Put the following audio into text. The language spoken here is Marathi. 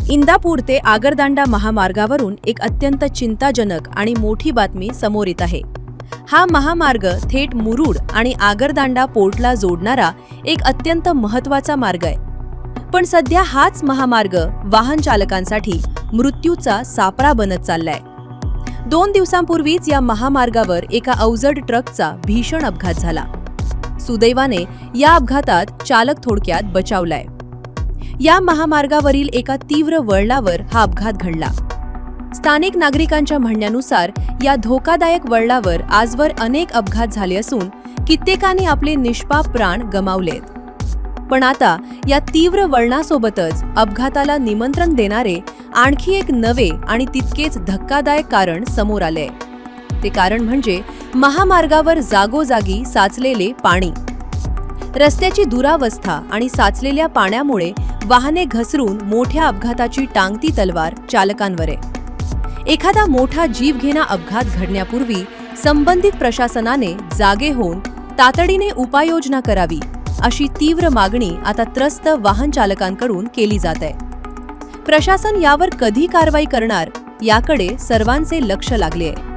इंदापूर ते आगरदांडा महामार्गावरून एक अत्यंत चिंताजनक आणि मोठी बातमी समोर येत आहे। हा महामार्ग थेट मुरुड आणि आगरदांडा पोर्टला जोडणारा एक अत्यंत महत्त्वाचा मार्ग आहे। पण सध्या हाच महामार्ग वाहन चालकांसाठी मृत्यूचा सापळा बनत चाललाय। 2 दिवसांपूर्वीच या महामार्गावर एका अवजड ट्रकचा भीषण अपघात झाला। सुदैवाने या अपघातात चालक थोडक्यात बचावलाय। या महामार्गावरील एका तीव्र वळणावर हा अपघात घडला। स्थानिक नागरिकांच्या म्हणण्यानुसार या धोकादायक वळणावर आजवर अनेक अपघात झाले असून कित्येकांनी आपले निष्पाप प्राण गमावलेत। पण आता या तीव्र वळणासोबतच अपघाताला निमंत्रण देणारे आणखी एक नवे आणि तितकेच धक्कादायक कारण समोर आले। ते कारण म्हणजे महामार्गावर जागोजागी साचलेले पाणी। रस्त्याची दुरावस्था आणि साचलेल्या पाण्यामुळे वाहने घसरून मोठ्या अपघाताची टांगती तलवार चालकांवर आहे। एखादा मोठा जीवघेणा अपघात घडण्यापूर्वी संबंधित प्रशासनाने जागे होऊन तातडीने उपाययोजना करावी, अशी तीव्र मागणी आता त्रस्त वाहन चालकांकडून केली जात आहे। प्रशासन यावर कधी कारवाई करणार याकडे सर्वांचे लक्ष लागले आहे।